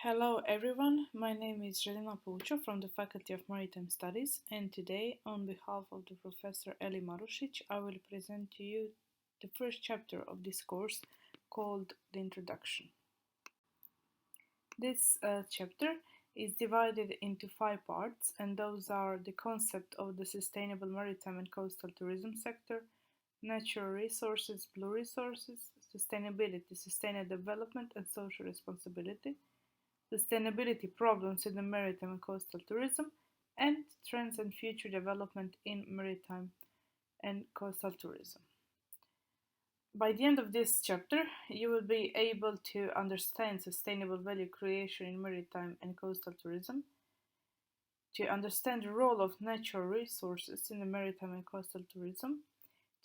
Hello everyone, my name is Jelena Poucho from the Faculty of Maritime Studies, and today, on behalf of the Professor Eli Marušić, I will present to you the first chapter of this course called The Introduction. This chapter is divided into 5 parts, and those are the concept of the sustainable maritime and coastal tourism sector, natural resources, blue resources, sustainability, sustainable development, and social responsibility, sustainability problems in the maritime and coastal tourism, and trends and future development in maritime and coastal tourism. By the end of this chapter, you will be able to understand sustainable value creation in maritime and coastal tourism, to understand the role of natural resources in the maritime and coastal tourism,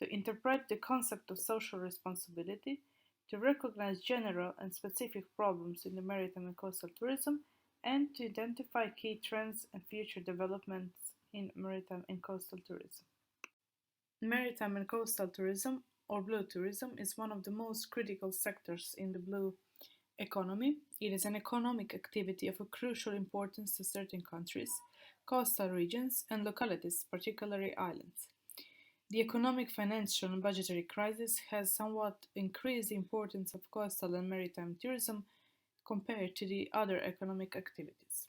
to interpret the concept of social responsibility, to recognize general and specific problems in the maritime and coastal tourism, and to identify key trends and future developments in maritime and coastal tourism. Maritime and coastal tourism, or blue tourism, is one of the most critical sectors in the blue economy. It is an economic activity of a crucial importance to certain countries, coastal regions, and localities, particularly islands. The economic, financial, and budgetary crisis has somewhat increased the importance of coastal and maritime tourism compared to the other economic activities.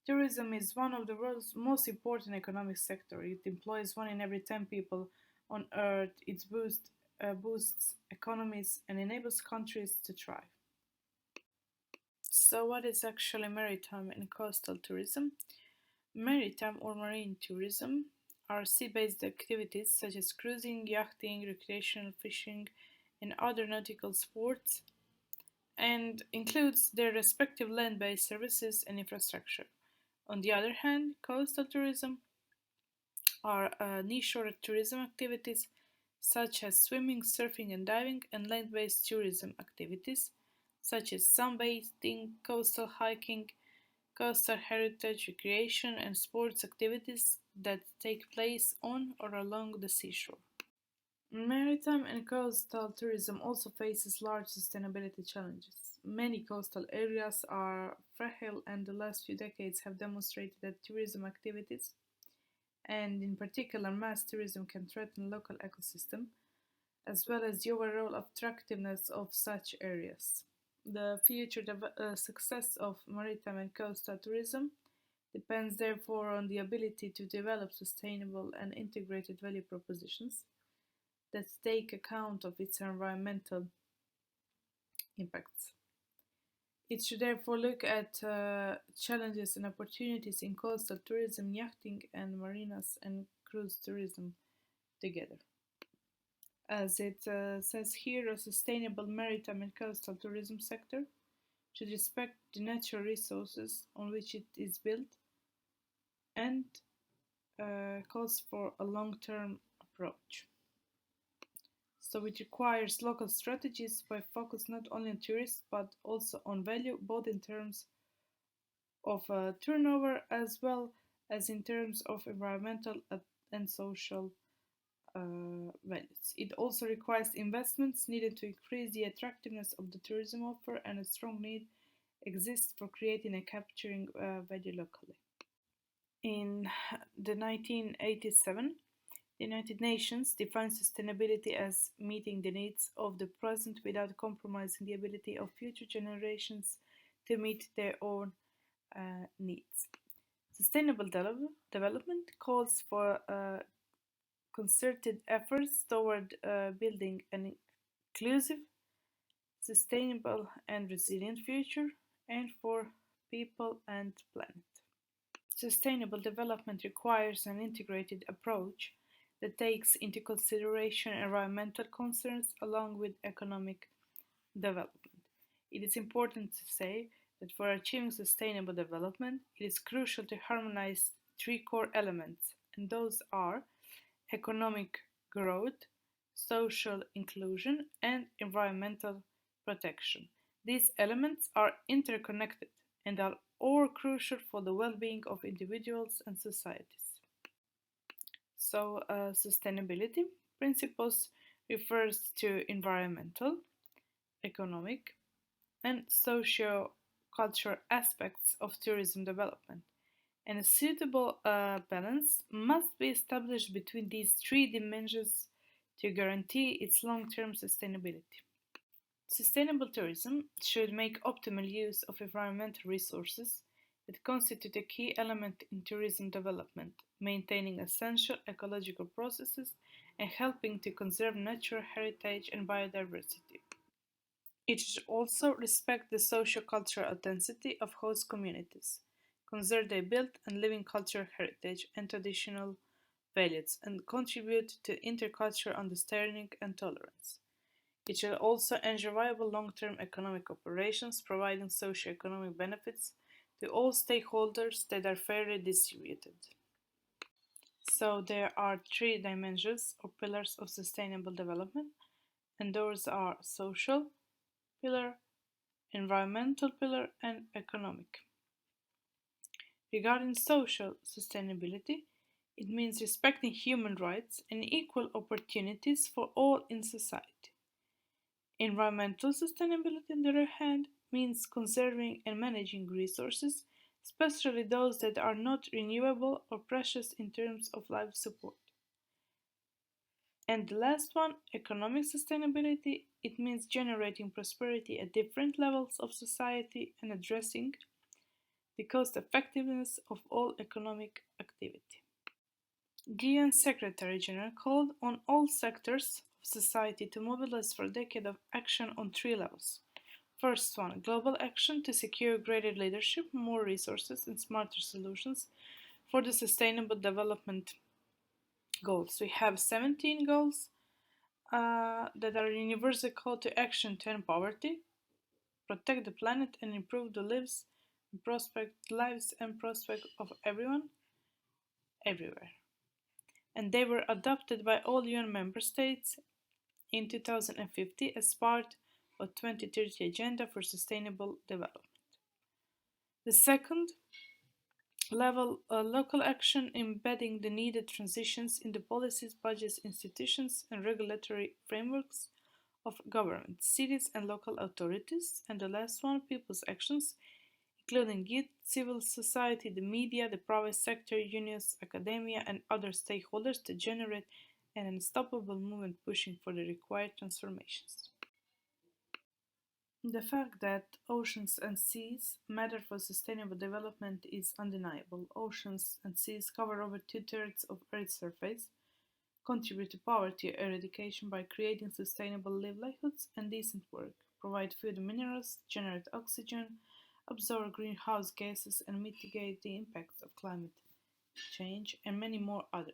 Tourism is one of the world's most important economic sectors. It employs 1 in every 10 people on Earth. It boosts economies and enables countries to thrive. So, what is actually maritime and coastal tourism? Maritime or marine tourism are sea-based activities such as cruising, yachting, recreational fishing, and other nautical sports, and includes their respective land-based services and infrastructure. On the other hand, coastal tourism are nearshore tourism activities such as swimming, surfing, and diving, and land-based tourism activities such as sunbathing, coastal hiking, coastal heritage, recreation, and sports activities that take place on or along the seashore. Maritime and coastal tourism also faces large sustainability challenges. Many coastal areas are fragile, and the last few decades have demonstrated that tourism activities, and in particular mass tourism, can threaten local ecosystem as well as the overall attractiveness of such areas. The future success of maritime and coastal tourism depends therefore on the ability to develop sustainable and integrated value propositions that take account of its environmental impacts. It should therefore look at challenges and opportunities in coastal tourism, yachting, and marinas and cruise tourism together. As it says here, a sustainable maritime and coastal tourism sector should respect the natural resources on which it is built and calls for a long-term approach. So it requires local strategies by focus not only on tourists but also on value, both in terms of turnover as well as in terms of environmental and social values. It also requires investments needed to increase the attractiveness of the tourism offer, and a strong need exists for creating and capturing value locally. In the 1987, the United Nations defined sustainability as meeting the needs of the present without compromising the ability of future generations to meet their own needs. Sustainable development calls for concerted efforts toward building an inclusive, sustainable, and resilient future, and for people and planet. Sustainable development requires an integrated approach that takes into consideration environmental concerns along with economic development. It is important to say that for achieving sustainable development, it is crucial to harmonize 3 core elements, and those are economic growth, social inclusion, and environmental protection. These elements are interconnected and are all crucial for the well-being of individuals and societies. So, sustainability principles refers to environmental, economic, and socio cultural aspects of tourism development, and a suitable balance must be established between these three dimensions to guarantee its long term sustainability. Sustainable tourism should make optimal use of environmental resources that constitute a key element in tourism development, maintaining essential ecological processes and helping to conserve natural heritage and biodiversity. It should also respect the socio-cultural authenticity of host communities, conserve their built and living cultural heritage and traditional values, and contribute to intercultural understanding and tolerance. It should also ensure viable long-term economic operations, providing socio-economic benefits to all stakeholders that are fairly distributed. So there are three dimensions or pillars of sustainable development, and those are social pillar, environmental pillar, and economic. Regarding social sustainability, it means respecting human rights and equal opportunities for all in society. Environmental sustainability, on the other hand, means conserving and managing resources, especially those that are not renewable or precious in terms of life support. And the last one, economic sustainability, it means generating prosperity at different levels of society and addressing the cost effectiveness of all economic activity. The UN Secretary General called on all sectors of society to mobilize for a decade of action on three levels. First one, global action to secure greater leadership, more resources, and smarter solutions for the sustainable development goals. We have 17 goals that are universal call to action to end poverty, protect the planet, and improve the lives and prospect of everyone, everywhere. And they were adopted by all UN member states in 2050 as part of 2030 Agenda for Sustainable Development. The second level, local action embedding the needed transitions in the policies, budgets, institutions, and regulatory frameworks of government, cities, and local authorities. And the last one, people's actions, including youth, civil society, the media, the private sector, unions, academia, and other stakeholders to generate an unstoppable movement pushing for the required transformations. The fact that oceans and seas matter for sustainable development is undeniable. Oceans and seas cover over two-thirds of Earth's surface, contribute to poverty eradication by creating sustainable livelihoods and decent work, provide food and minerals, generate oxygen, absorb greenhouse gases, and mitigate the impacts of climate change, and many more other.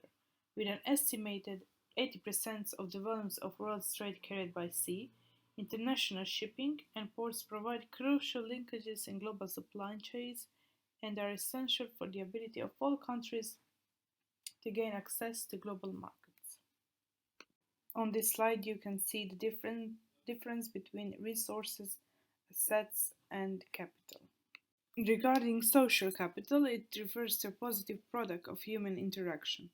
With an estimated 80% of the volumes of world's trade carried by sea, international shipping and ports provide crucial linkages in global supply chains and are essential for the ability of all countries to gain access to global markets. On this slide, you can see the difference between resources, assets, and capital. Regarding social capital, it refers to a positive product of human interaction.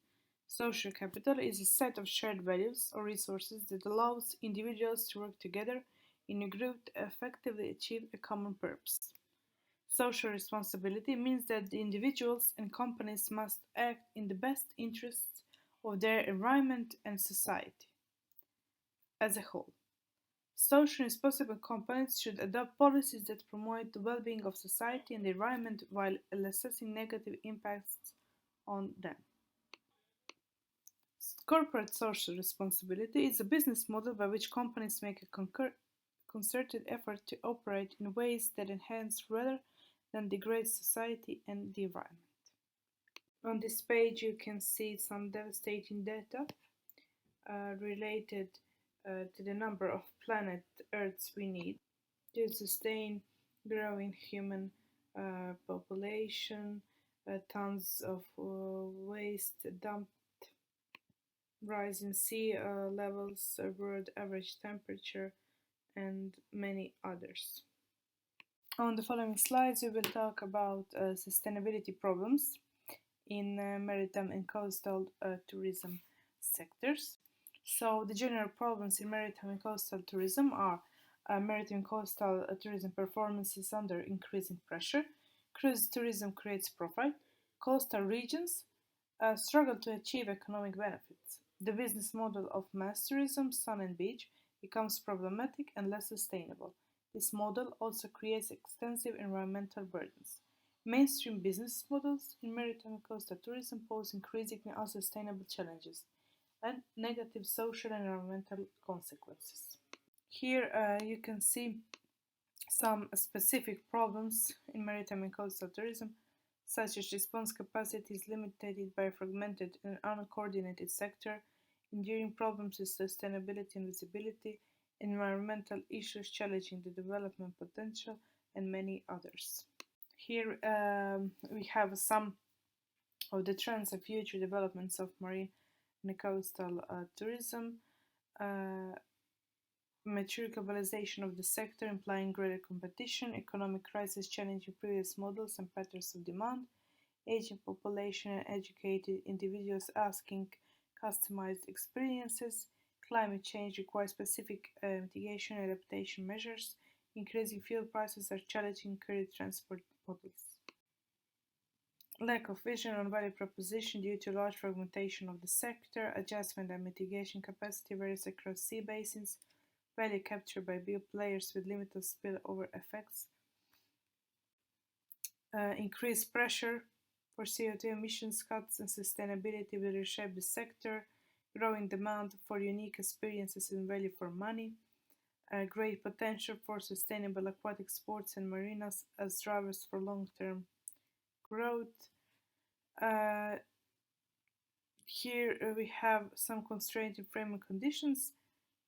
Social capital is a set of shared values or resources that allows individuals to work together in a group to effectively achieve a common purpose. Social responsibility means that the individuals and companies must act in the best interests of their environment and society as a whole. Social responsible companies should adopt policies that promote the well-being of society and the environment while assessing negative impacts on them. Corporate social responsibility is a business model by which companies make a concerted effort to operate in ways that enhance rather than degrade society and the environment. On this page, you can see some devastating data related to the number of planet Earths we need to sustain growing human population, tons of waste dumped, rise in sea levels, world average temperature, and many others. On the following slides, we will talk about sustainability problems in maritime and coastal tourism sectors. So the general problems in maritime and coastal tourism are maritime coastal tourism performance is under increasing pressure. Cruise tourism creates profit. Coastal regions struggle to achieve economic benefits. The business model of mass tourism, sun and beach, becomes problematic and less sustainable. This model also creates extensive environmental burdens. Mainstream business models in maritime and coastal tourism pose increasingly unsustainable challenges and negative social and environmental consequences. Here you can see some specific problems in maritime and coastal tourism, such as response capacity is limited by a fragmented and uncoordinated sector, enduring problems with sustainability and visibility, environmental issues challenging the development potential, and many others. Here we have some of the trends and future developments of marine and coastal tourism. Mature globalization of the sector implying greater competition, economic crisis challenging previous models and patterns of demand, aging population and educated individuals asking customized experiences, climate change requires specific mitigation and adaptation measures, increasing fuel prices are challenging current transport models. Lack of vision on value proposition due to large fragmentation of the sector, adjustment and mitigation capacity varies across sea basins, value captured by big players with limited spillover effects, increased pressure for CO2 emissions cuts and sustainability will reshape the sector, growing demand for unique experiences and value for money, great potential for sustainable aquatic sports and marinas as drivers for long-term growth. Here we have some constrained framework conditions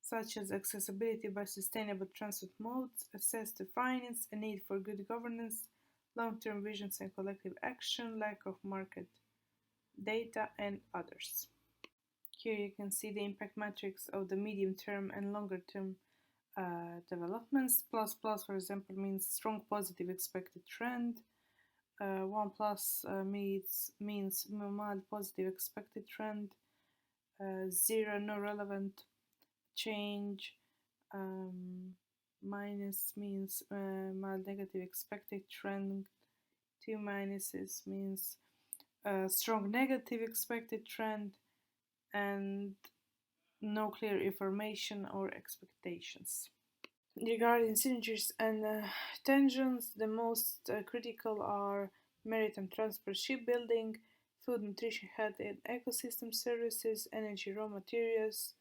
such as accessibility by sustainable transport modes, access to finance, a need for good governance, long-term visions and collective action, lack of market data, and others. Here you can see the impact matrix of the medium-term and longer-term developments. Plus plus, for example, means strong positive expected trend. 1 plus means mild positive expected trend. 0 no relevant change. Minus means mild negative expected trend. 2 minuses means strong negative expected trend, and no clear information or expectations. Regarding synergies and tensions, the most critical are maritime transport, shipbuilding, food, nutrition, health and ecosystem services, energy, raw materials,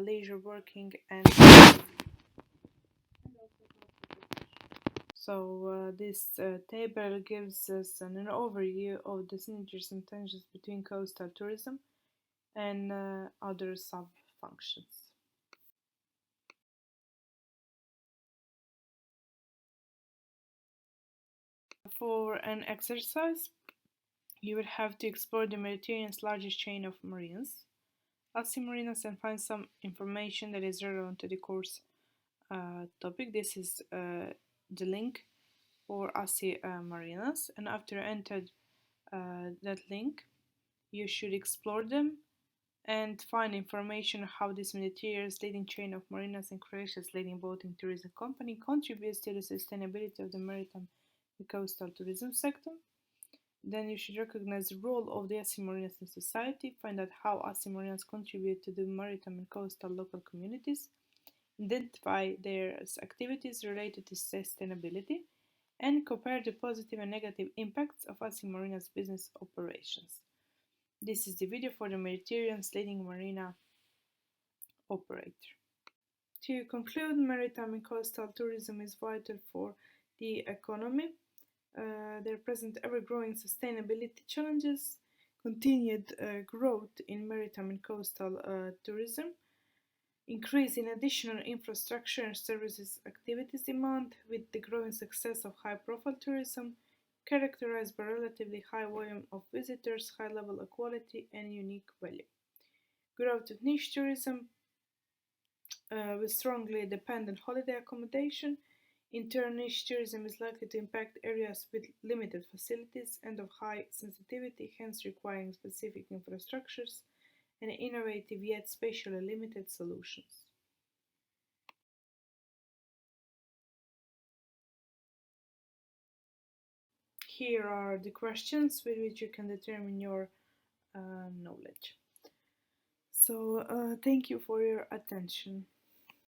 leisure working, and so this table gives us an overview of the synergies and tensions between coastal tourism and other sub-functions. For an exercise, you would have to explore the Mediterranean's largest chain of marinas, Alsi marinas, and find some information that is relevant to the course topic. This is the link for Alsi marinas, and after entered that link, you should explore them and find information on how this Mediterranean's leading chain of marinas and Croatia's leading boating tourism company contributes to the sustainability of the maritime and coastal tourism sector. Then you should recognize the role of the Alsi marinas in society, find out how Alsi marinas contribute to the maritime and coastal local communities, identify their activities related to sustainability, and compare the positive and negative impacts of Alsi marinas business operations. This is the video for the Mediterranean's leading marina operator. To conclude, maritime and coastal tourism is vital for the economy. There present ever-growing sustainability challenges, continued growth in maritime and coastal tourism, increase in additional infrastructure and services activities demand with the growing success of high-profile tourism, characterized by relatively high volume of visitors, high level of quality, and unique value. Growth of niche tourism with strongly dependent holiday accommodation. In turn, niche tourism is likely to impact areas with limited facilities and of high sensitivity, hence requiring specific infrastructures and innovative yet spatially limited solutions. here are the questions with which you can determine your knowledge. So, thank you for your attention.